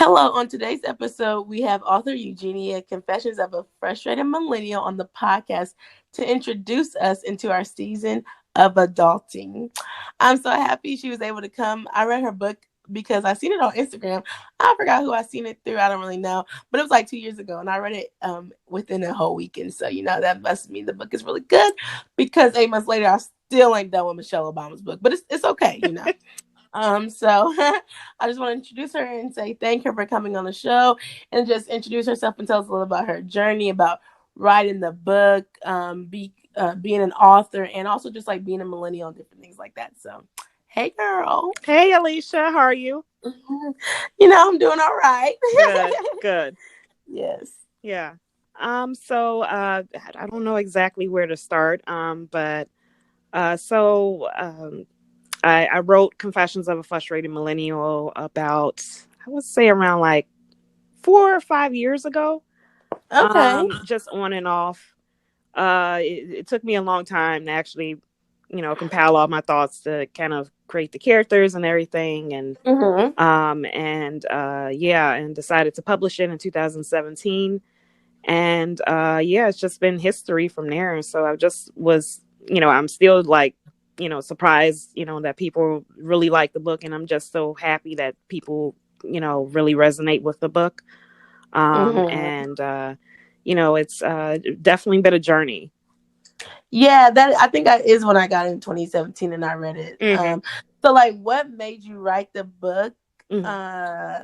Hello, on today's episode, we have author Eugenia, Confessions of a Frustrated Millennial, on the podcast to introduce us into our season of adulting. I'm so happy she was able to come. I read her book because I seen it on Instagram. I forgot who I seen it through. I don't really know, but it was like 2 years ago, and I read it within a whole weekend. So that must mean the book is really good because 8 months later, I still ain't done with Michelle Obama's book, but it's okay. So I just want to introduce her and say thank her for coming on the show and just introduce herself and tell us a little about her journey, about writing the book, being an author, and also just like being a millennial and different things like that. So, hey, girl. Hey, Alicia, how are you? I'm doing all right. Good, good. Yes. Yeah. I don't know exactly where to start. But so I wrote Confessions of a Frustrated Millennial about, I would say around like 4 or 5 years ago. Okay. Just on and off. It took me a long time to actually, compile all my thoughts to kind of create the characters and everything, and Mm-hmm. and decided to publish it in 2017. And it's just been history from there. And so I just was, I'm still like, surprised, that people really like the book, and I'm just so happy that people, really resonate with the book. Mm-hmm. And it's definitely been a journey. Yeah, that I think is when I got in 2017 and I read it. Hmm. So like, what made you write the book? Hmm. Uh,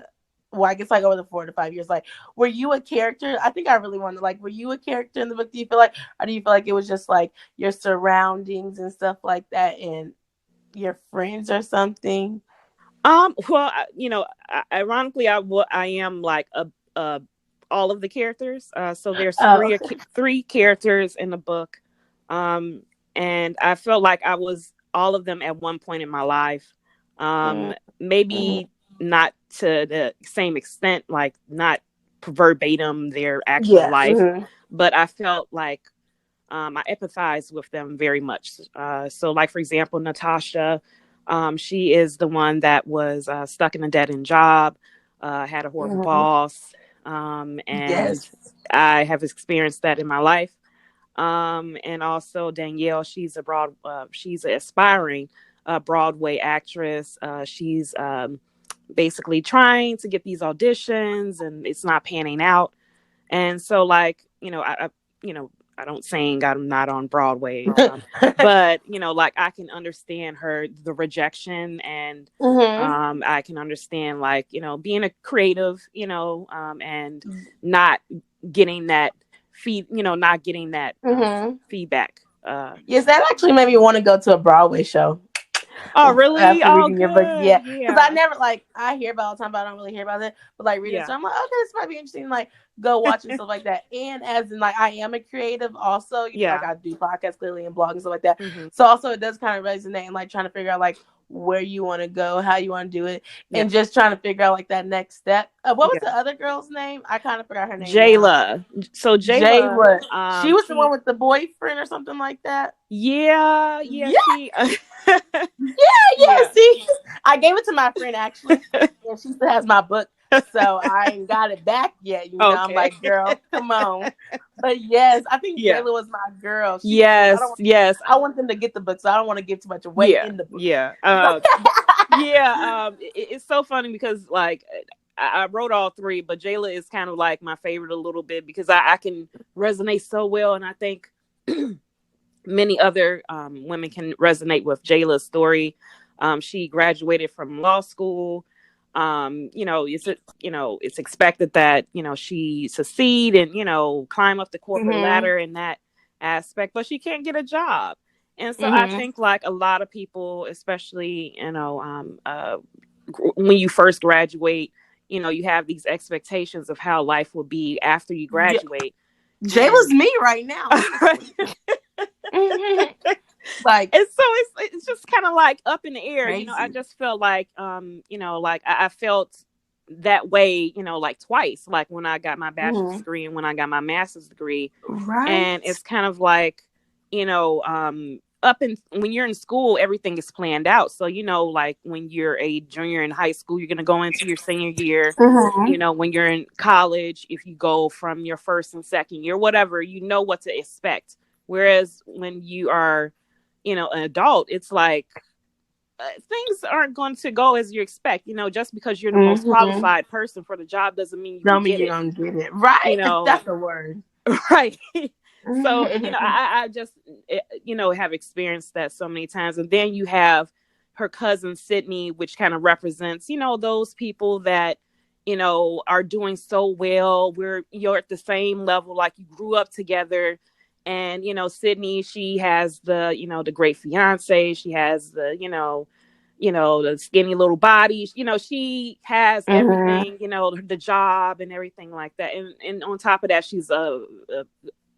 well, I guess like over the 4 to 5 years, like, were you a character? I think I really wanted, like, were you a character in the book? Do you feel like, or do you feel like it was just like your surroundings and stuff like that, and your friends or something? Well, ironically, I am like a all of the characters. So there's Oh, three characters in the book, um, and I felt like I was all of them at one point in my life. mm-hmm. Maybe not to the same extent, like not verbatim their actual Yeah. life, Mm-hmm. but I felt like I empathize with them very much. So, like for example, Natasha, she is the one that was stuck in a dead end job, had a horrible Mm-hmm. boss, and Yes. I have experienced that in my life. And also Danielle, she's an aspiring Broadway actress. She's basically trying to get these auditions, and it's not panning out. And so, like, I don't saying I'm not on Broadway, but like I can understand the rejection, and Mm-hmm. I can understand, like, being a creative, and not getting that not getting that Mm-hmm. feedback. Yes, that actually made me want to go to a Broadway show. Oh, really? After Oh, reading your book, good. yeah, because I Yeah, never like I hear about it all the time, but I don't really hear about it. But like reading, yeah, so I'm like, okay, this might be interesting. Like go watch and stuff like that. And as in like I am a creative, also, like yeah. I do podcasts clearly and blog and stuff like that. Hmm. So also it does kind of resonate and like trying to figure out like where you want to go, how you want to do it, Yeah, and just trying to figure out like that next step. What was yeah. the other girl's name? I kind of forgot her name now. Jayla. So Jayla, Jayla. She was the one she, with the boyfriend or something like that. yeah, Yeah, she, yeah. yeah. See, I gave it to my friend actually, and she still has my book, so I ain't got it back yet. I'm Okay. like, girl, come on. But yes, I think Yeah. Jayla was my girl. She was cool. I don't Yes, want. yes. I want them to get the book, so I don't want to give too much away Yeah, in the book. yeah. Yeah, it's so funny because, like, I wrote all three, but Jayla is kind of like my favorite a little bit because I can resonate so well, and I think many other women can resonate with Jayla's story. She graduated from law school. It's expected that she succeed and climb up the corporate Mhm. ladder in that aspect, but she can't get a job. And so I Mhm. think, like, a lot of people, especially when you first graduate, you have these expectations of how life will be after you Yeah. graduate, Jayla's and me right now, honestly. Mhm. Like and so it's just kind of like up in the air. I crazy. just felt like like I felt that way, like twice, like when I got my bachelor's Mhm. degree and when I got my master's degree. Right. And it's kind of like, you know um up in when you're in school, everything is planned out. So, like when you're a junior in high school, you're going to go into your senior year. Mm-hmm. When you're in college, if you go from your first and second year, whatever, you know what to expect. Whereas when you are, an adult, it's like things aren't going to go as you expect. Just because you're the most Mm-hmm. qualified person for the job doesn't mean you will Don't mean get you're it. gonna get it You right. know, That's a word. right. So, I just, have experienced that so many times. And then you have her cousin Sydney, which kind of represents, those people that, are doing so well. You're at the same level, like you grew up together. And, Sydney, she has the great fiance. She has the skinny little body. She has Mm-hmm. everything, the job and everything like that. And on top of that, she's a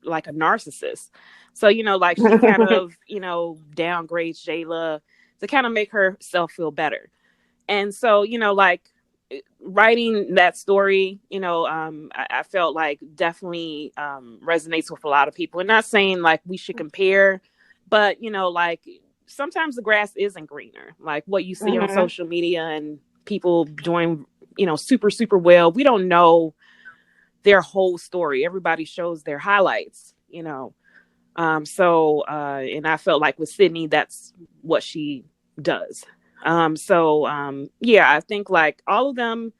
like a narcissist. So, like she kind of, downgrades Jayla to kind of make herself feel better. And so, like writing that story, I felt like definitely resonates with a lot of people. And not saying like we should compare, but, like sometimes the grass isn't greener. Like what you see on Mm-hmm. social media and people doing, super, super well. We don't know their whole story. Everybody shows their highlights. And I felt like with Sydney, that's what she does. Yeah, I think like all of them,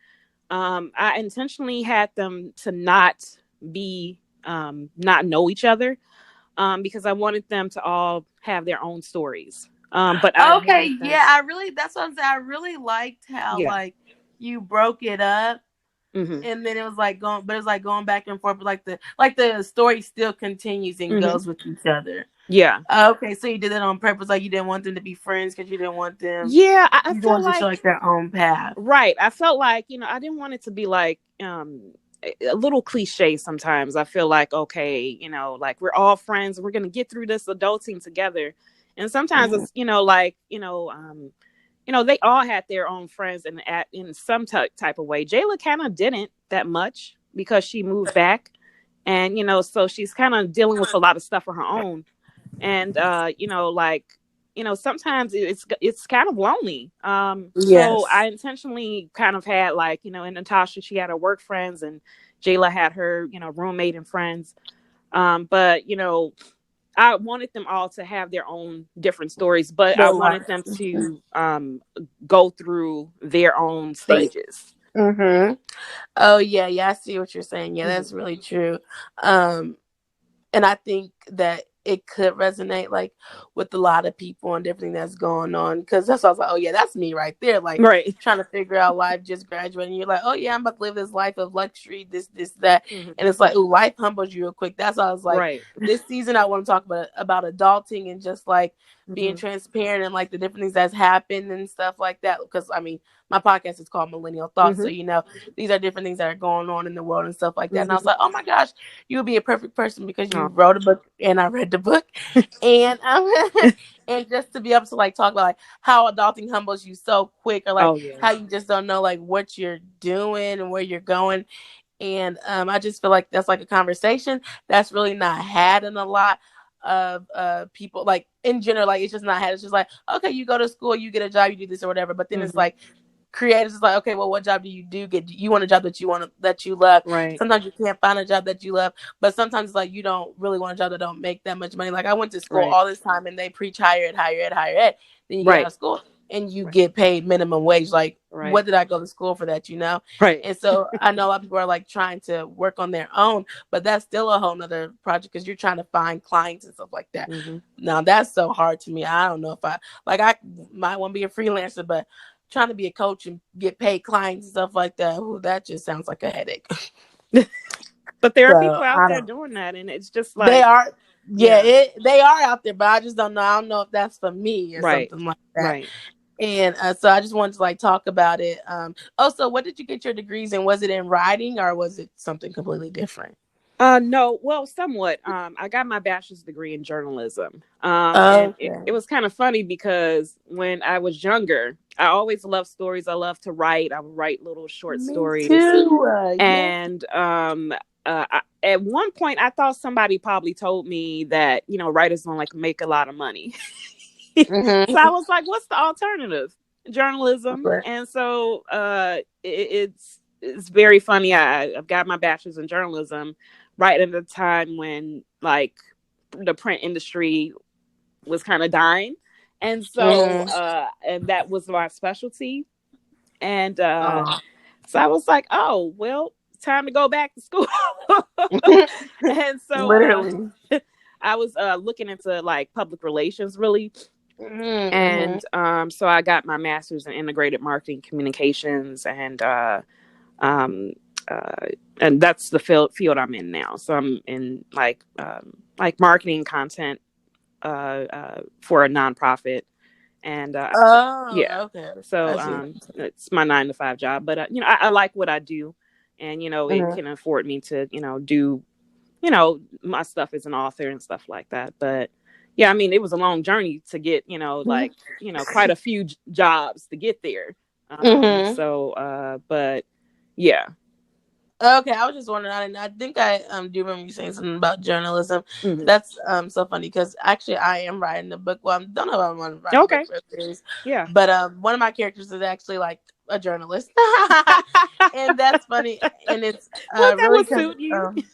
I intentionally had them to not be, not know each other, because I wanted them to all have their own stories. But I Okay, wanted them, yeah, I really that's what I'm saying. I really liked how yeah. like you broke it up Hmm. and then it was like going but it was like going back and forth, but like the story still continues and Hmm. goes with each other. Yeah. Okay, so you did it on purpose, like you didn't want them to be friends because you didn't want them Yeah. I you feel wanted to show like, like their own path. right. I felt like, I didn't want it to be like a little cliche sometimes. I feel like, okay, like we're all friends, we're gonna get through this adulting together. And sometimes Mm-hmm. it's, like, they all had their own friends and at in some type of way. Jayla kind of didn't that much because she moved back. And, so she's kind of dealing with a lot of stuff on her own. And like, sometimes it's kind of lonely. So Yes. I intentionally kind of had like, and Natasha, she had her work friends, and Jayla had her, roommate and friends. But I wanted them all to have their own different stories, but I Their wanted life. them to go through their own But stages. mm-hmm. Oh yeah, yeah, I see what you're saying. Yeah, Hmm. that's really true. Um and I think that it could resonate like with a lot of people and everything that's going on because that's why I was like, oh yeah, that's me right there. Like Right. trying to figure out life, just graduating. You're like, oh yeah, I'm about to live this life of luxury, this, that, Hmm. and it's like, oh, life humbles you real quick. That's why I was like, Right. this season I want to talk about adulting and just like being Hmm. transparent and like the different things that's happened and stuff like that. Because I mean, my podcast is called Millennial Thoughts, so Hmm. these are different things that are going on in the world and stuff like that. And I was Hmm. like, oh my gosh, you would be a perfect person because you Oh. wrote a book and I read the book, and and just to be able to like talk about like how adulting humbles you so quick, or like Oh yeah. how you just don't know like what you're doing and where you're going, and I just feel like that's like a conversation that's really not had in a lot of people like in general. Like it's just not had. It's just like, okay, you go to school, you get a job, you do this or whatever, but then it's Hmm. like creators is like, okay, well, what job do you do? Get you want a job that you want to, that you love. Right. Sometimes you can't find a job that you love, but sometimes it's like you don't really want a job that don't make that much money. Like I went to school Right. all this time and they preach higher ed, higher ed, higher ed. Then you get out Right. of school and you Right. get paid minimum wage. Like what Right. did I go to school for that? Right. And so I know a lot of people are like trying to work on their own, but that's still a whole nother project because you're trying to find clients and stuff like that. Hmm. Now that's so hard to me. I don't know if I might want to be a freelancer, but trying to be a coach and get paid clients and stuff like that, ooh, that just sounds like a headache. But there are So people out I there don't. doing that, and it's just They like, are, yeah, yeah. they are out there, but I just don't know. I don't know if that's for me or Right. something like that. Right. And so I just wanted to like talk about it. Also, what did you get your degrees in? Was it in writing or was it something completely different? No, well, somewhat. I got my bachelor's degree in journalism. And it Okay. was kind of funny because when I was younger, I always loved stories. I love to write. I would write little short Me stories. too. Yeah. And at one point I thought somebody probably told me that, writers don't like make a lot of money. So I Mm-hmm. was like, what's the alternative? Journalism. And so it's very funny. I've got my bachelor's in journalism right at the time when like the print industry was kind of dying. And so Mm-hmm. and that was my specialty. And Oh. so I was like, oh, well, time to go back to school. And so Literally. I was looking into like public relations really. Mm-hmm. And so I got my master's in integrated marketing communications, um, uh, and that's the field I'm in now. So I'm in like marketing content for a nonprofit, and Oh, yeah, okay. I so see. it's my 9 to 5 job, but I like what I do, and it Mm-hmm. can afford me to do my stuff as an author and stuff like that. But yeah, I mean, it was a long journey to get, like, quite a few jobs to get there. Mm-hmm. But yeah. Okay, I was just wondering. I think I do remember you saying something about journalism. Hmm. That's so funny because actually I am writing a book. Well, I don't know if I'm going to write a book Okay. for a series, Yeah. but one of my characters is actually like a journalist, and that's funny. And it's Well, that really would because suit you.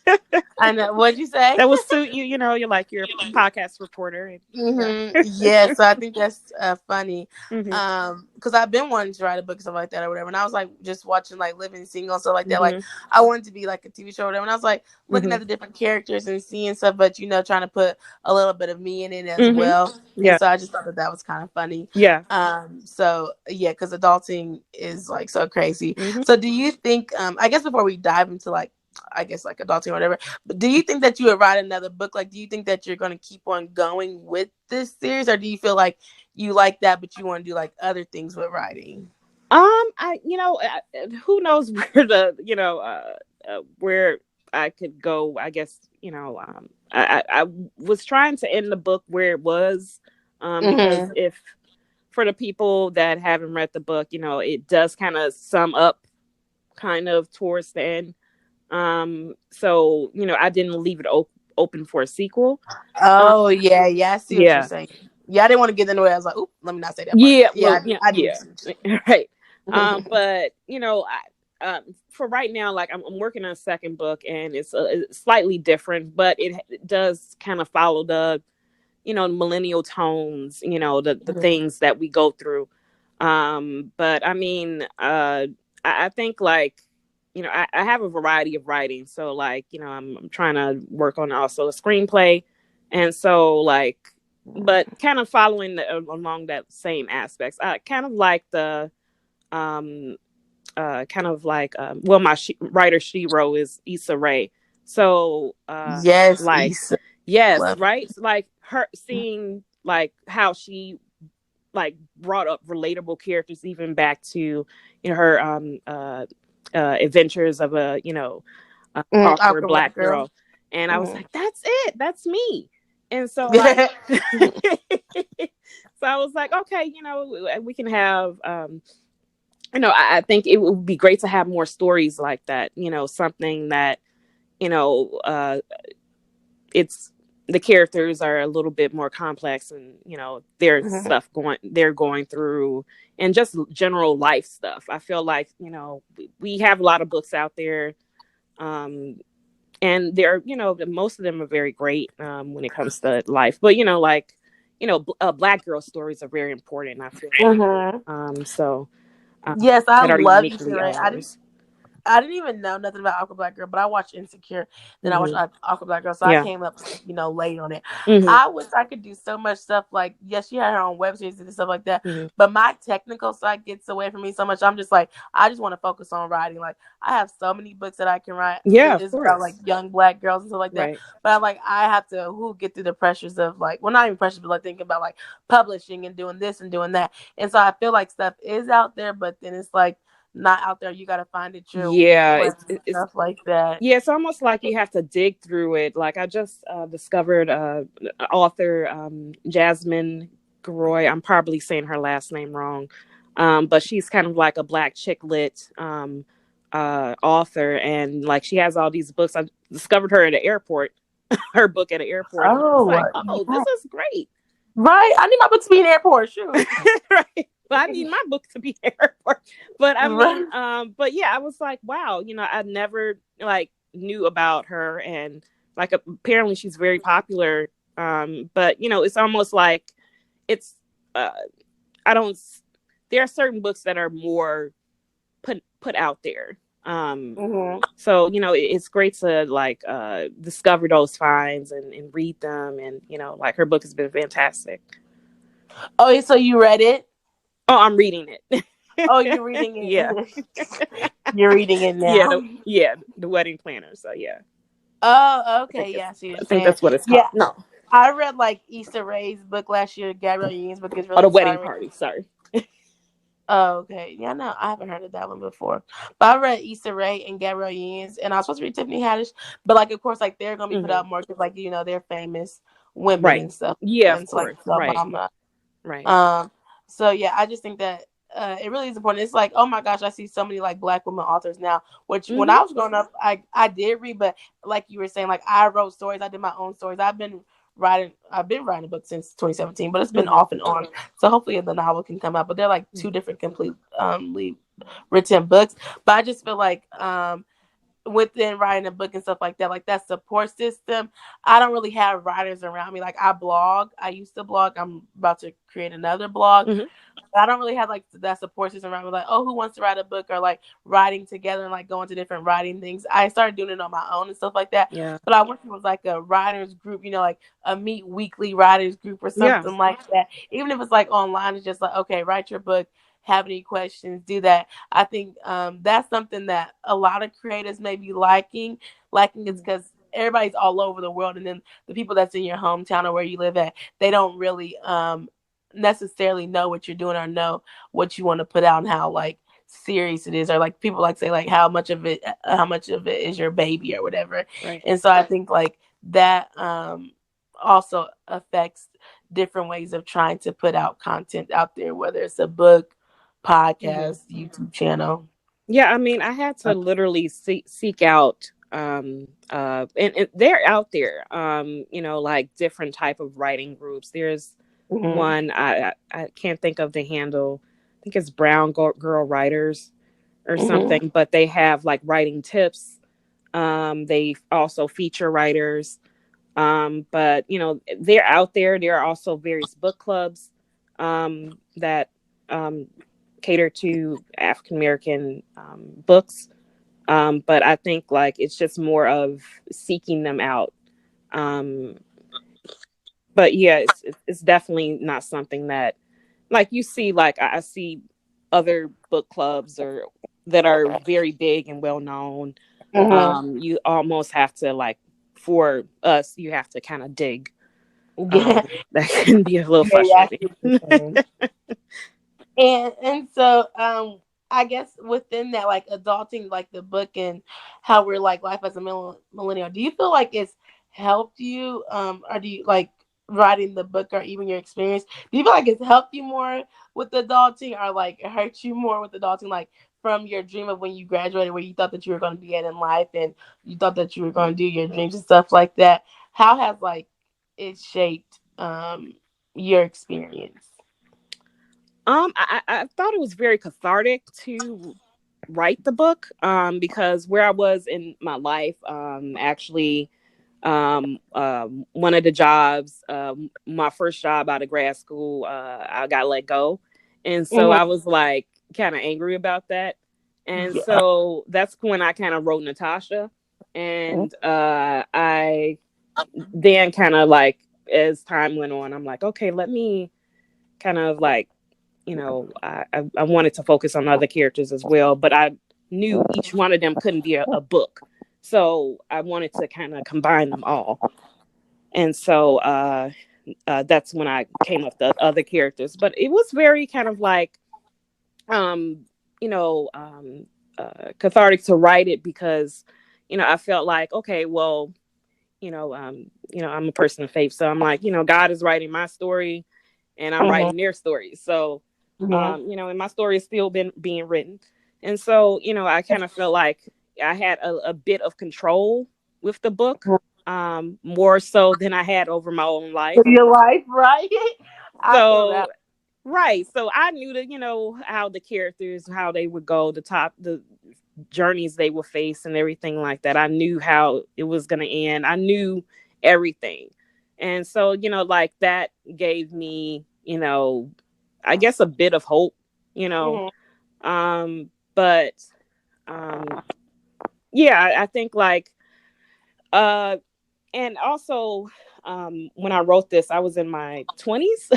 I know what'd you say. That would suit you. You're like your podcast reporter. And, Yeah, so I think that's funny. hmm. Because I've been wanting to write a book, stuff like that, or whatever. And I was like, just watching like Living Single and stuff like that. Like, Hmm. I wanted to be like a TV show, or whatever. And I was like looking Hmm. at the different characters and seeing stuff, but trying to put a little bit of me in it as Hmm. well. And Yeah. so I just thought that that was kind of funny. Yeah. So yeah, because adulting is like so crazy. Hmm. So do you think? I guess before we dive into like, I guess like adulting or whatever. But do you think that you would write another book? Like, do you think that you're going to keep on going with this series, or do you feel like you like that, but you want to do like other things with writing? Who knows where where I could go. I guess I was trying to end the book where it was, because Mm-hmm. if for the people that haven't read the book, it does kind of sum up kind of towards the end. So I didn't leave it open for a sequel. Um, Oh yeah, yeah. I see what you're yeah, saying. Yeah, I didn't want to get into it. I was like, oop, let me not say that part. yeah, But yeah, well, yeah, I do yeah, see what right. you're saying. But for right now, like I'm working on a second book, and it's slightly different, but it does kind of follow the millennial tones, the things that we go through. But I mean, I think like I have a variety of writing, so like I'm trying to work on also a screenplay, and so like, but kind of following along that same aspects. I kind of like the um kind of like well, my writer Shiro is Issa Rae, so Yes, like, Issa. yes, Love. right, like her seeing like how she like brought up relatable characters even back to her adventures of a awkward Awkward Black black Girl. girl. And I was Mm-hmm. like, that's it, that's me. And so like so I was like, okay, we can have I think it would be great to have more stories like that, something that you know it's the characters are a little bit more complex, and there's stuff they're going through, and just general life stuff. I feel like we have a lot of books out there, um and they're most of them are very great when it comes to life, but like black girl stories are very important, I feel. Mm-hmm. So Yes, I that are love Issa uniquely Rae. ours. I didn't even know nothing about Aqua Black Girl, but I watched Insecure. Then I watched Hmm. Aqua Black Girl, so I Yeah. came up, late on it. Hmm. I wish I could do so much stuff. Like, yes, she had her own web series and stuff like that, Hmm. but my technical side gets away from me so much. I'm just like, I just want to focus on writing. Like, I have so many books that I can write. Yeah, of It's about like course. young black girls and stuff like that. Right. But I'm like, I have to get through the pressures of like, well, not even pressures, but like thinking about like publishing and doing this and doing that. And so I feel like stuff is out there, but then it's like not out there. You got to find it your Yeah, way and stuff like that. yeah, it's almost like you have to dig through it. Like I just discovered author Jasmine Garoy. I'm probably saying her last name wrong, but she's kind of like a black chick lit author, and like she has all these books. I discovered her at the airport, her book at an airport, and I was Oh, like, oh, this yeah. is great. Right. I need my book to be in the airport. Shoot. Right. Well, I need my book to be airport. But I mean, Right. but yeah, I was like, wow, I never like knew about her, and like apparently she's very popular. But it's almost like it's uh I don't there are certain books that are more put out there. Hmm. So it's great to like discover those finds and read them, and like her book has been fantastic. Oh, yeah, so you read it? Oh, I'm reading it. Oh, you're reading Yeah. it. You're reading it Yeah, now. the wedding planner. So yeah, Oh, I think okay. it's Yeah, I see what you're I think saying. that's what it's called. Yeah, No, I read like Issa Rae's book last year. Gabrielle Union's book is oh, really the wedding inspiring. party. Sorry. Oh, okay. Yeah, no, I haven't heard of that one before. But I read Issa Rae and Gabrielle Union's, and I was supposed to read Tiffany Haddish. But like, of course, like they're gonna be put Hmm. out more because, like, they're famous women Right. and stuff, Yeah, of and so like course. so Right. Obama. Right. Um, so yeah, I just think that it really is important. It's like, oh my gosh, I see so many like Black women authors now. Which when Hmm. I was growing up, I did read, but like you were saying, like I wrote stories. I did my own stories. I've been writing books since 2017, but it's been Hmm. off and on. So hopefully the novel can come out. But they're like two different completely written books. But I just feel like within writing a book and stuff like that support system, I don't really have writers around me. Like I blog. I used to blog. I'm about to create another blog. Hmm. I don't really have like that support system around me, like, oh, who wants to write a book, or like writing together and like going to different writing things. I started doing it on my own and stuff like that. Yeah. But I wish it was like a writers group, like a meet weekly writers group or Yeah. something like that. Even if it's like online, it's just like, okay, write your book. Have any questions? Do that. I think that's something that a lot of creators may be lacking. Lacking is because everybody's all over the world, and then the people that's in your hometown or where you live at, they don't really necessarily know what you're doing or know what you want to put out and how like serious it is, or like people like say like how much of it is your baby or whatever. Right. And so I think like that also affects different ways of trying to put out content out there, whether it's a book, Hmm. podcast, YouTube channel. Yeah. I mean, I had to literally seek out and they're out there like different type of writing groups. There's Mm-hmm. one I can't think of the handle. I think it's Brown Girl Writers or Mm-hmm. something, but they have like writing tips. They also feature writers. But they're out there. There are also various book clubs that um, cater to African American books. But I think like it's just more of seeking them out. Um, but yeah, it's definitely not something that like you see. Like I see other book clubs or that are very big and well known. Mm-hmm. You almost have to like for us, you have to kind of dig. Yeah. That can be a little Yeah, yeah, I frustrating. see what you're saying. And so I guess within that, like adulting, like the book and how we're like life as a millennial, do you feel like it's helped you, or do you like writing the book or even your experience, do you feel like it's helped you more with adulting, or like it hurt you more with adulting, like from your dream of when you graduated, where you thought that you were going to be at in life and you thought that you were going to do your dreams and stuff like that? How has like it shaped your experience? I thought it was very cathartic to write the book because where I was in my life, actually, one of the jobs, my first job out of grad school, I got let go. And so I Mm-hmm. was like kind of angry about that. And Yeah. so that's when I kind of wrote Natasha. And I then kind of like, as time went on, I'm like, okay, let me kind of like I wanted to focus on other characters as well, but I knew each one of them couldn't be a book. So I wanted to kind of combine them all. And so that's when I came up with the other characters. But it was very kind of like, um, you know, um, cathartic to write it because, I felt like, okay, well, I'm a person of faith. So I'm like, God is writing my story and I'm Mm-hmm. writing their story. So, Mm-hmm. and my story has still been being written. And so, I kind of felt like I had a bit of control with the book, more so than I had over my own life. Your life, right? I feel that. So, right. So I knew that, how the characters, how they would go, the journeys they would face and everything like that. I knew how it was going to end. I knew everything. And so, like that gave me, I guess a bit of hope, you know. Hmm. But yeah, I think like uh and also when I wrote this, I was in my 20s.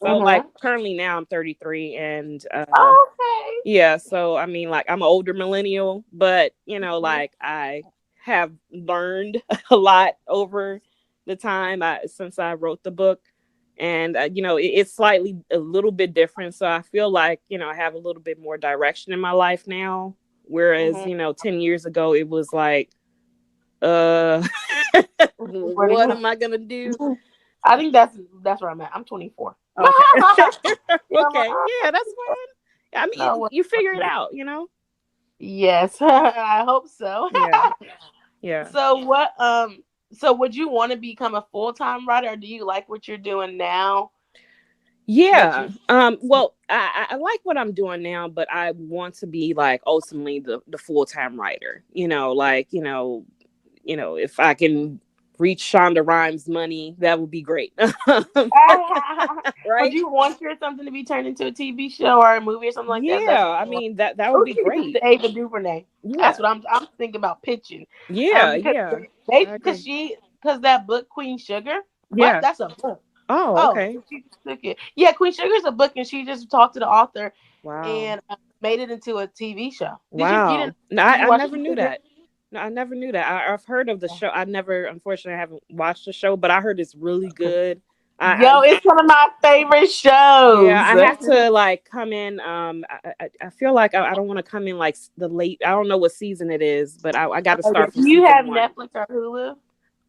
So like Hmm. currently now I'm 33, and Okay. yeah, so I mean, like, I'm an older millennial, but Mhm. like I have learned a lot over the time since I wrote the book. And it's slightly a little bit different, so I feel like I have a little bit more direction in my life now, whereas Mhm. 10 years ago it was like, uh Pretty what much. am I gonna do? Mhm. I think that's where I'm at. I'm 24. Okay. Yeah, I'm like, Okay, yeah, that's fine. I mean, no, you figure it out. yes, I hope so. Yeah, yeah. So what? So would you want to become a full time writer, or do you like what you're doing now? But Yeah. you. Well, I like what I'm doing now, but I want to be like ultimately the full time writer. Like if I can reach Shonda Rhimes money, that would be great. Would Right? you want your something to be turned into a TV show or a movie or something like that? That's Yeah. what I you want. mean, that would Oh, be she could do great. the Ava DuVernay. That's Yeah. what I'm thinking about pitching. Yeah. Because Yeah. they I because agree. she because that book Queen Sugar, what Yeah. that's a book. Oh, Oh, okay. she just took it. Yeah, Queen Sugar's a book, and she just talked to the author Wow. and made it into a TV show. You didn't Wow. No, did you I watch never Queen knew Sugar? that. No, I never knew that. I've heard of the show. I never, unfortunately, I haven't watched the show, but I heard it's really good. I Yo, it's one of my favorite Yeah, shows. I have to like come in. I feel like I don't want to come in like the late. I don't know what season it is, but I got to Okay. start from Do you season have one. Netflix or Hulu?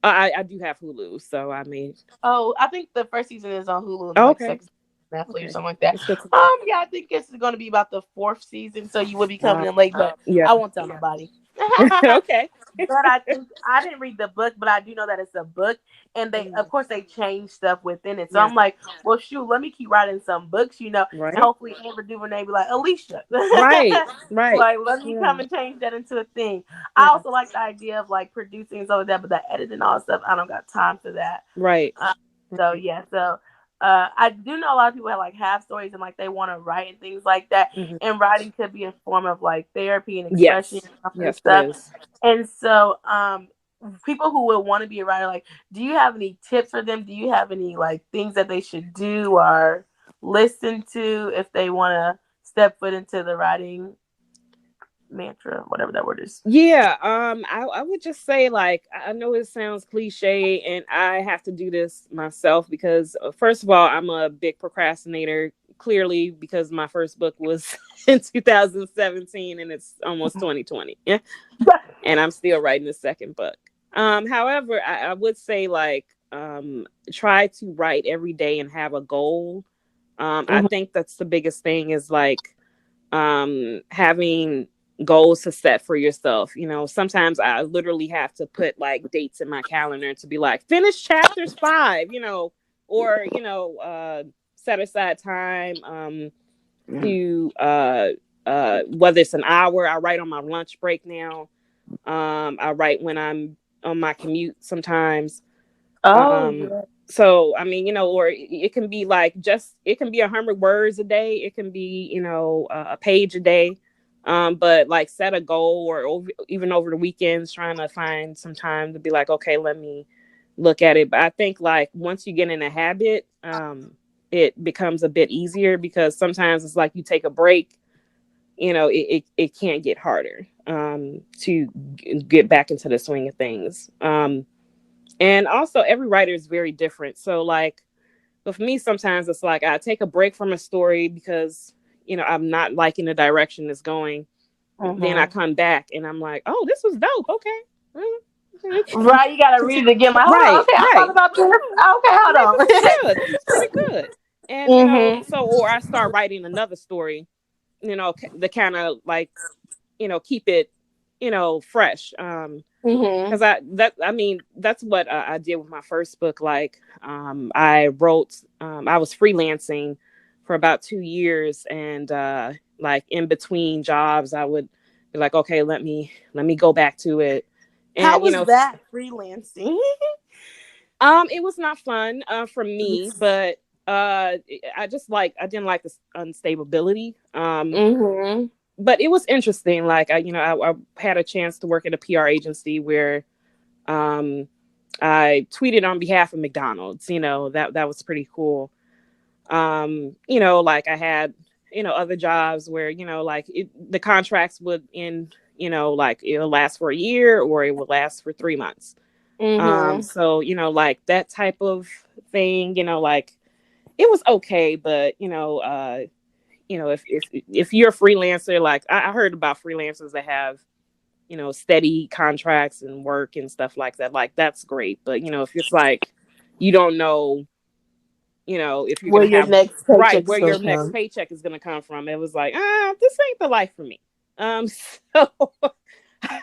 I do have Hulu, so I mean, Oh, I think the first season is on Hulu and oh, like okay, second Netflix or okay, something like that. it's good to know. Yeah, I think it's going to be about the fourth season, so you will be coming Wow. in late, but Yeah. I won't tell nobody. Okay. But I think I didn't read the book, but I do know that it's a book, and they, of Mhm. course, they change stuff within it. So Yeah. I'm like, well, shoot, let me keep writing some books, and Right. hopefully Amber DuVernay be like, Alicia, Right. Right. like let me Yeah. come and change that into a thing. I Yeah. also like the idea of like producing and stuff like that, but the editing and all that stuff, I don't got time for that. Right. Uh, so Right. yeah, so I do know a lot of people have like half stories and like they want to write and things like that. Mhm. And writing could be a form of like therapy and expression Yes. and Yes, it stuff. is. And so, people who would want to be a writer, like, do you have any tips for them? Do you have any like things that they should do or listen to if they want to step foot into the writing mantra, whatever that word is? Yeah, I would just say, like, I know it sounds cliche, and I have to do this myself because, first of all, I'm a big procrastinator, clearly, because my first book was in 2017 and it's almost 2020. Yeah. And I'm still writing the second book. However, I would say, like, try to write every day and have a goal. I Mhm. think that's the biggest thing is like having goals to set for yourself. Sometimes I literally have to put like dates in my calendar to be like, finish chapters 5, or set aside time to whether it's an hour. I write on my lunch break now. I write when I'm on my commute sometimes. Oh um yeah. so I mean, or it can be like, just it can be 100 words a day, it can be a page a day. But like set a goal, or even over the weekends, trying to find some time to be like, okay, let me look at it. But I think like once you get in a habit, it becomes a bit easier, because sometimes it's like you take a break, it can't get harder to get back into the swing of things. And also, every writer is very different. So, like, but for me, sometimes it's like I take a break from a story because, I'm not liking the direction it's going. Then I Hmm. come back and I'm like, oh, this was dope. Okay. Right, you gotta read it again. Like, hold on, Right, okay, I thought right. about this. Okay, I'm like, hold this is on. good. This is pretty good. And, Hmm. so, or I start writing another story, the kind of like, keep it, fresh. Mhm. Because I mean, that's what I did with my first book. Like, I wrote, I was freelancing for about 2 years, and like in between jobs, I would be like, okay, let me go back to it, How and was that freelancing? it was not fun for me, but I didn't like this unstability. Mhm. But it was interesting. Like, I had a chance to work at a PR agency where um, I tweeted on behalf of McDonald's. That was pretty cool. Like I had, other jobs where, like the contracts would end, like it'll last for a year or it will last for 3 months. Mhm. So, like that type of thing, like it was okay, but if you're a freelancer, like I heard about freelancers that have, steady contracts and work and stuff like that, like that's great. But if it's like you don't know, if you're Where gonna your have next right paycheck is where gonna your next come? paycheck is gonna come from, it was like, this ain't the life for me. So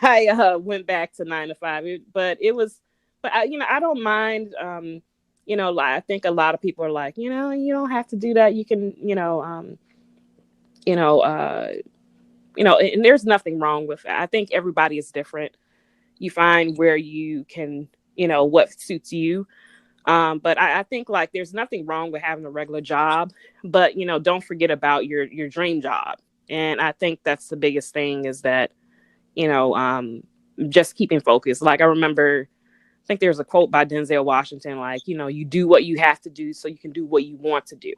I went back to 9 to 5. But it was, but I don't mind. Like I think a lot of people are like, you don't have to do that. You can, you know, uh, and there's nothing wrong with it. I think everybody is different. You find where you can, what suits you. But I think like there's nothing wrong with having a regular job, but don't forget about your dream job. And I think that's the biggest thing is that, you know, um, just keeping focused. Like I remember, I think there's a quote by Denzel Washington, like, you do what you have to do so you can do what you want to do.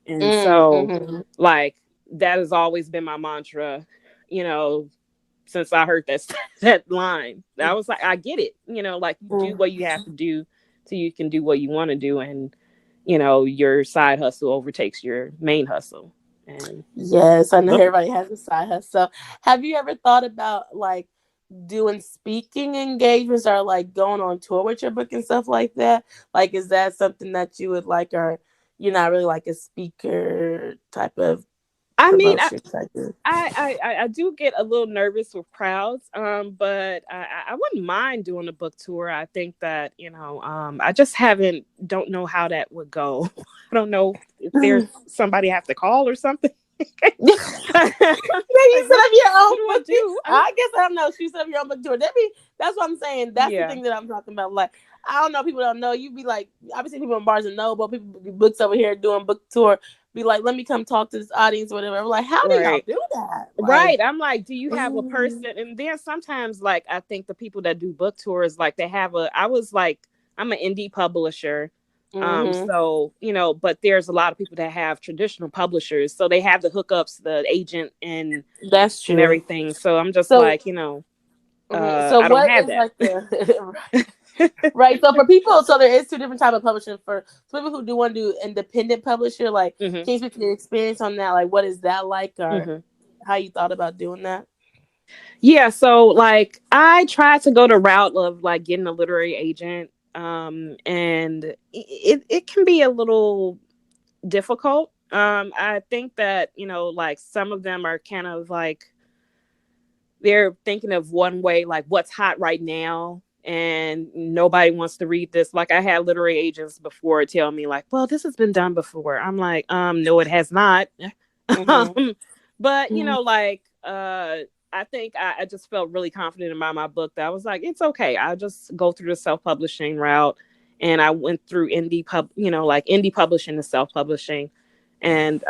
And so, Mhm. like, that has always been my mantra, you know, since I heard that that line. I was like, I get it. Like you do what you have to do so you can do what you want to do, and your side hustle overtakes your main hustle. And Yes, I know look, everybody has a side hustle. Have you ever thought about like doing speaking engagements or like going on tour with your book and stuff like that? Like, is that something that you would like, or you're not really like a speaker type of I mean, promotion type of? I do get a little nervous with crowds, but I wouldn't mind doing a book tour. I think that I just don't know how that would go. I don't know if there's somebody I have to call or something. Yeah, you Like set up your what own do I book. do? I guess I don't know. She set up your own book tour. That's what I'm saying. That's the Yeah, thing that I'm talking about. Like, I don't know. People don't know. You be like, I've been seeing people in Barnes and Noble, people do books over here doing book tour. Be like, let me come talk to this audience or whatever. I'm like, how do y'all right. do that? Like, Right. I'm like, do you have a mm, person? And then sometimes, like, I think the people that do book tours, like, I was like, I'm an indie publisher. mm-hmm, So, but there's a lot of people that have traditional publishers. So they have the hookups, the agent that's and true. everything. So I'm just So, like, so I don't what have is that. like the right? So for people, so there is two different type of publishing for people who do want to do independent publisher. Like, Hmm. can you speak to your experience on that? Like, what is that like, or Hmm. how you thought about doing that? Yeah. So, like, I tried to go the route of like getting a literary agent. And it can be a little difficult. I think that, like some of them are kind of like they're thinking of one way, like what's hot right now, and nobody wants to read this. Like I had literary agents before tell me, like, well, this has been done before. I'm like, no, it has not. Mm-hmm. um, but Mm-hmm. like, I think I just felt really confident about my book that I was like, it's okay. I'll just go through the self-publishing route. And I went through like indie publishing to self-publishing. And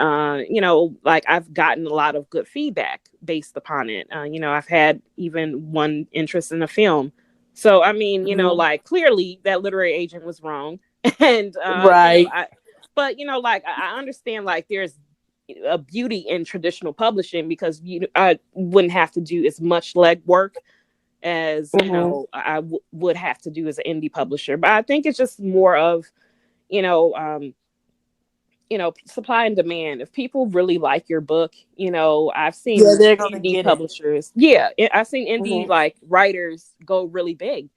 like I've gotten a lot of good feedback based upon it. I've had even one interest in a film. So I mean, Mm-hmm. like clearly that literary agent was wrong. And Right. I but like I understand like there's a beauty in traditional publishing because I wouldn't have to do as much legwork as Mm-hmm. would have to do as an indie publisher. But I think it's just more of you know um supply and demand. If people really like your book, I've Yeah, seen they're gonna indie get it. publishers, yeah, I've seen indie Mm-hmm. like writers go really big.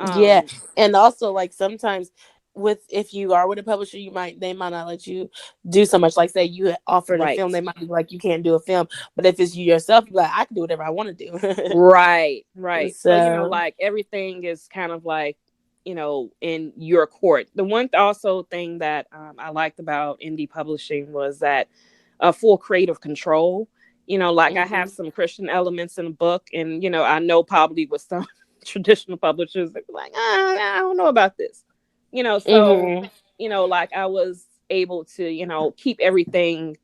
Yeah, um and also like sometimes. with if you are with a publisher, they might not let you do so much. Like say you offered a film, Right. they might be like you can't do a film. But if it's you yourself, you're like I can do whatever I want to do. Right, right. So, So. like everything is kind of like, in your court. The one also thing that I liked about indie publishing was that full creative control. Like I have Mhm. some Christian elements in the book, and I know probably with some traditional publishers, they're like, I don't know about this. So Mhm. like I was able to keep everything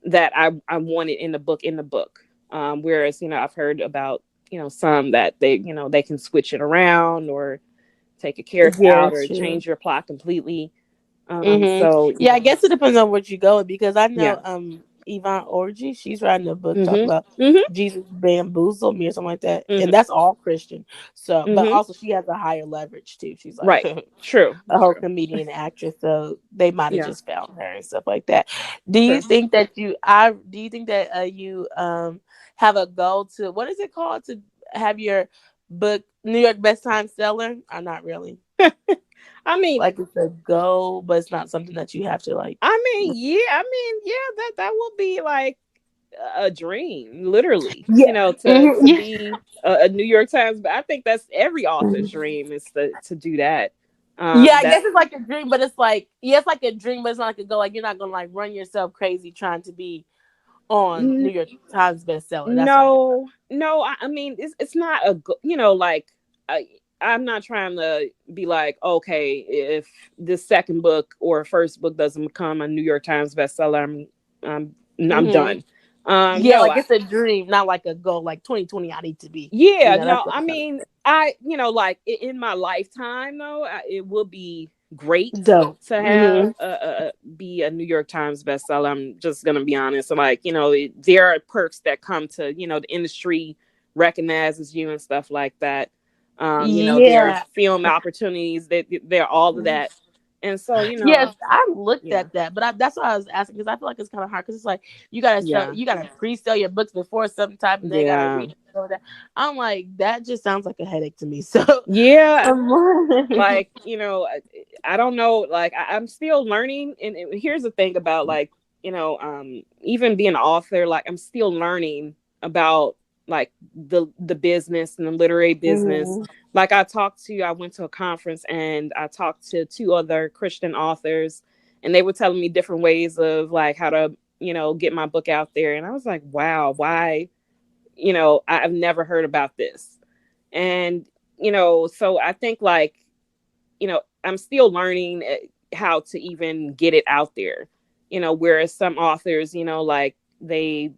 that I wanted in the book. Whereas I've heard about some that they can switch it around or take a character Yeah, out or true. change your plot completely. Mm-hmm. So Yeah, I guess it depends on what you go with because I yeah. know Yvonne Orji, she's writing a book talking Mhm. about Mhm. Jesus bamboozled me or something like that. And Mhm. that's all Christian. So but Mhm. also she has a higher leverage too. She's like Right. True. a whole True. comedian actress. So they might have Yeah. just found her and stuff like that. True. Do you think that you have a goal to what is it called to have your book New York Best Time Seller? Or not really. I mean, Like it's a goal, but it's not something that you have to like. yeah. That will be like a dream, literally. Yeah. To Yeah. be a New York Times. But I think that's every author's Mhm. dream is to do that. Yeah, I That guess it's like a dream, but it's like yeah, it's like a dream, but it's not like a goal. Like you're not gonna like run yourself crazy trying to be on New York Times bestseller. That's what I guess. No, no. I mean, it's not like I, I'm not trying to be like, okay, if this second book or first book doesn't become a New York Times bestseller, I'm Hmm. done. Yeah, No, like it's a dream, not like a goal. Like 2020, I need to be. yeah, That's no. what I I'm trying to mean, I like in my lifetime though, it will be great say. Dope. to have Hmm. be a New York Times bestseller. I'm just gonna be honest. Like there are perks that come to the industry recognizes you and stuff like that. There's Yeah. film opportunities that there are all of that, and so Yes, I looked yeah, at that, but that's why I was asking because I feel like it's kind of hard because it's like yeah, you gotta pre-sell your books before some type, and they gotta yeah, read it. So that I'm like, that just sounds like a headache to me. So, yeah. um, Like I don't know, like I'm still learning, and here's the thing about like even being an author, like I'm still learning about like the business and the literary business. mhm, Like I went to a conference and I talked to two other Christian authors, and they were telling me different ways of like how to get my book out there, and I was like, wow, why I've never heard about this. And so I think like I'm still learning how to even get it out there. Whereas some authors, like they,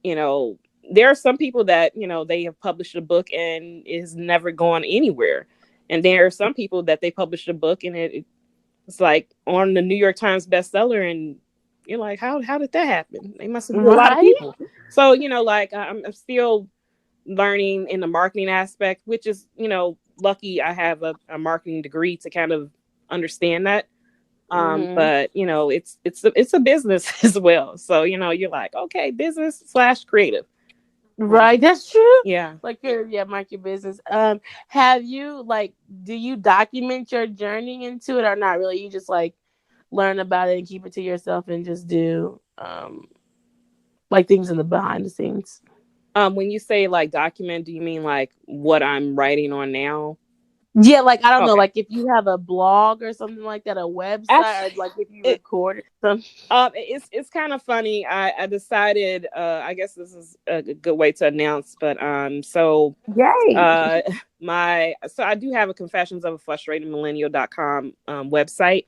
you know, there are some people that they have published a book and it has never gone anywhere, and there are some people that they published a book and it's like on the New York Times bestseller, and you're like, how did that happen? They must have knew a lot of right? people. So like I'm still learning in the marketing aspect, which is lucky I have a marketing degree to kind of understand that. Hmm. But it's a business as well. So you're like, okay, business slash creative. Um, Right, that's true. yeah. Like your yeah, mark your business. Have you like do you document your journey into it or not really? You just like learn about it and keep it to yourself and just do like things in the behind the scenes. When you say like document, do you mean like what I'm writing on now? Yeah, like I don't know, Okay. like if you have a blog or something like that, a website, or Actually, like if you it record something. it's kind of funny. I decided. I guess this is a good way to announce, but Yay. uh my so I do have a confessions of a frustrated millennial.com website,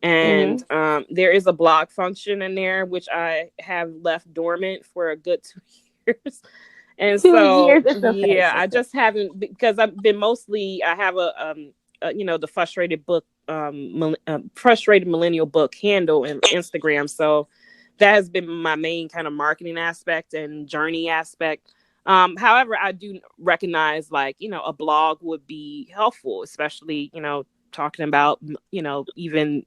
and Mm-hmm. there is a blog function in there which I have left dormant for a good 2 years. And 2 years, so it's okay. yeah, It's I okay. just haven't, because I've been mostly I have the frustrated book frustrated millennial book handle and Instagram. So that has been my main kind of marketing aspect and journey aspect. However, I do recognize like a blog would be helpful, especially talking about even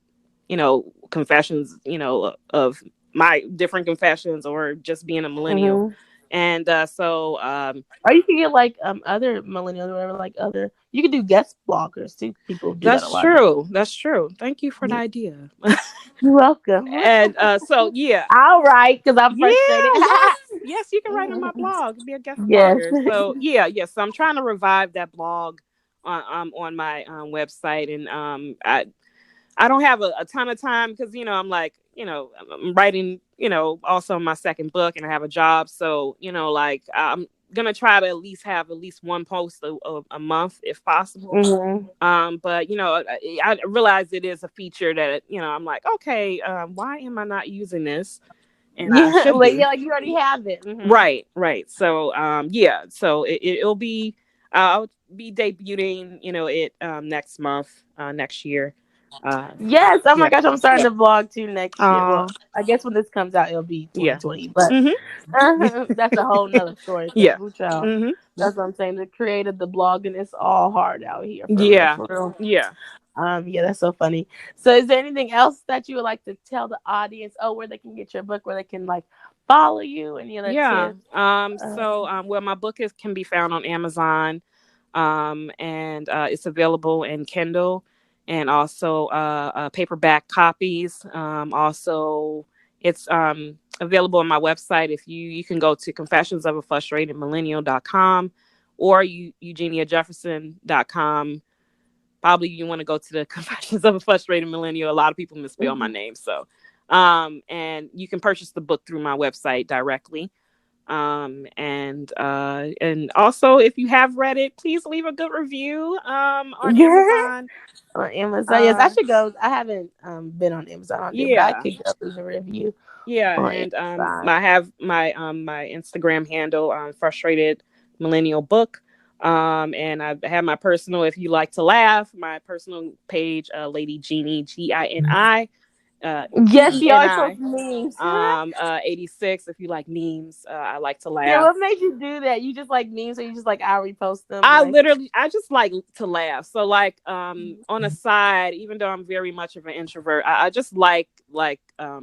confessions of my different confessions or just being a millennial. Mm-hmm. And Or you can get like other millennials or whatever, like other. You can do guest bloggers too. People do that a that's lot now. true. That's true. Thank you for the idea. You're welcome. And so yeah. I'll write because I'm Yeah, frustrated. yes, you can write on my blog, be a guest Yes. blogger. So yeah, yes. So I'm trying to revive that blog on my website, and I don't have a ton of time because I'm like I'm writing also my second book, and I have a job, so like I'm gonna try to at least have at least one post a month if possible. Hmm. But I realize it is a feature that I'm like, okay, why am I not using this? And I Yeah, should but yeah, be. like you already have it. Hmm. Right, right. So yeah, so it'll be I'll be debuting it next month, next year. uh Yes. Oh my yeah. gosh, I'm starting to vlog too next year. Well, uh I guess when this comes out, it'll be yeah. 2020. But Mhm. that's a whole nother story. Because Yeah. who child? Mhm. That's what I'm saying. The creative, the blogging, it's all hard out here for real, Yeah. for real. Yeah. Yeah, that's so funny. So, is there anything else that you would like to tell the audience? Oh, where they can get your book, where they can like follow you, any other Yeah. tips? So well, my book is can be found on Amazon, and it's available in Kindle and also paperback copies. Also, it's available on my website. If you can go to confessionsofafrustratedmillennial.com or eugeniajefferson.com. Probably you want to go to the Confessions of a Frustrated Millennial. A lot of people misspell my Mhm. name, so and you can purchase the book through my website directly. And also, if you have read it, please leave a good review on Yeah, Amazon. on Amazon. Yes, I uh should go. I haven't been on Amazon on there, but I yeah. could go through the review Yeah, on and Amazon. I have my Instagram handle, Frustrated Millennial Book. And I have my personal, if you like to laugh, my personal page, Lady Genie, Gini, Yes, she always Peni. posts memes. 86, if you like memes. I like to Yeah, laugh. what made you do that? You just like memes, or you just like I repost them? I Like, literally, I just like to laugh. So like, on a side, even though I'm very much of an introvert, I just like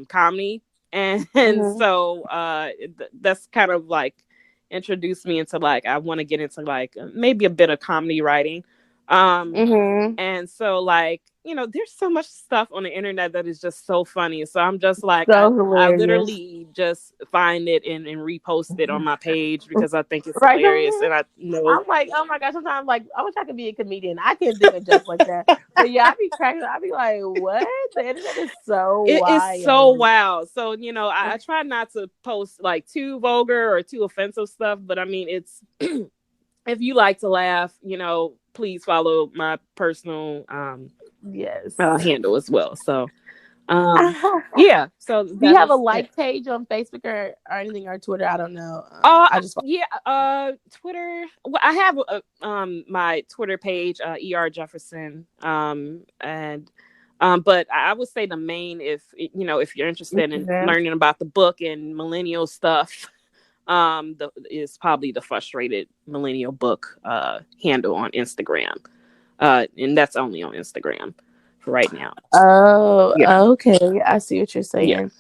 comedy, and hmm. so that's kind of like introduced me into like I want to get into like maybe a bit of comedy writing. Um, Hmm. and so like, there's so much stuff on the internet that is just so funny. So I'm just like I So I hilarious. literally just find it and repost it on my page because I think it's Right? hilarious and I know I'm like, oh my gosh. Sometimes, like, I wish I could be a comedian. I can't think of jokes like that. But yeah, I be cracking. I be like, what? The internet is so it is so wild. wild. So, I try not to post like too vulgar or too offensive stuff, but I mean, it's if you like to laugh, please follow my personal Yes. handle as well. So, Do yeah, so you that have a is it. like page on Facebook or anything or Twitter? I don't know. I just Yeah, Twitter. Well, I have my Twitter page, Er Jefferson, and but I would say the main, if you're interested in Instagram. learning about the book and millennial stuff, is probably the Frustrated Millennial Book handle on Instagram, and that's only on Instagram for right now. Oh, Yeah, okay. I see what you're yeah, saying.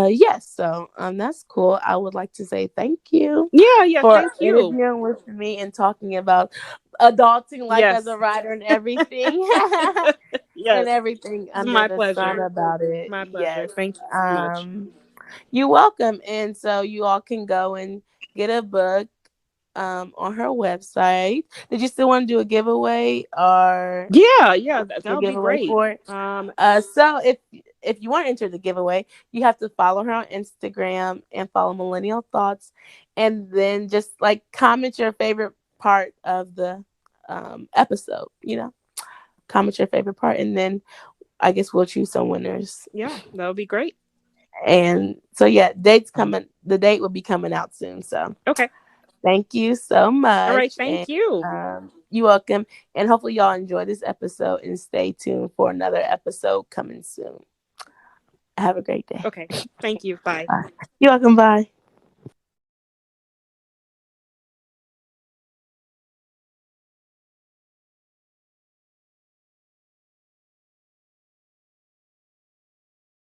Yes. So, that's cool. I would like to say thank you yeah, yeah. for Thank you. interviewing with me and talking about adulting life as Yes, a writer and everything. And yes. everything It's under my the sun pleasure. about it. My pleasure. Yes. Thank you so much. Um, you're welcome. And so you all can go and get a book on her website. Did you still want to do a giveaway or Yeah, yeah, that a would be giveaway great. for it? So if you want to enter the giveaway, you have to follow her on Instagram and follow Millennial Thoughts, and then just like comment your favorite part of the episode. Comment your favorite part, and then I guess we'll choose some winners. Yeah, that would be great. And so yeah, dates coming. The date will be coming out soon. So Okay. thank you so All right. much, and Thank you. you're welcome. And hopefully y'all enjoy this episode and stay tuned for another episode coming soon. Have a great day. Okay. Thank you. Bye. Bye. You're welcome. Bye.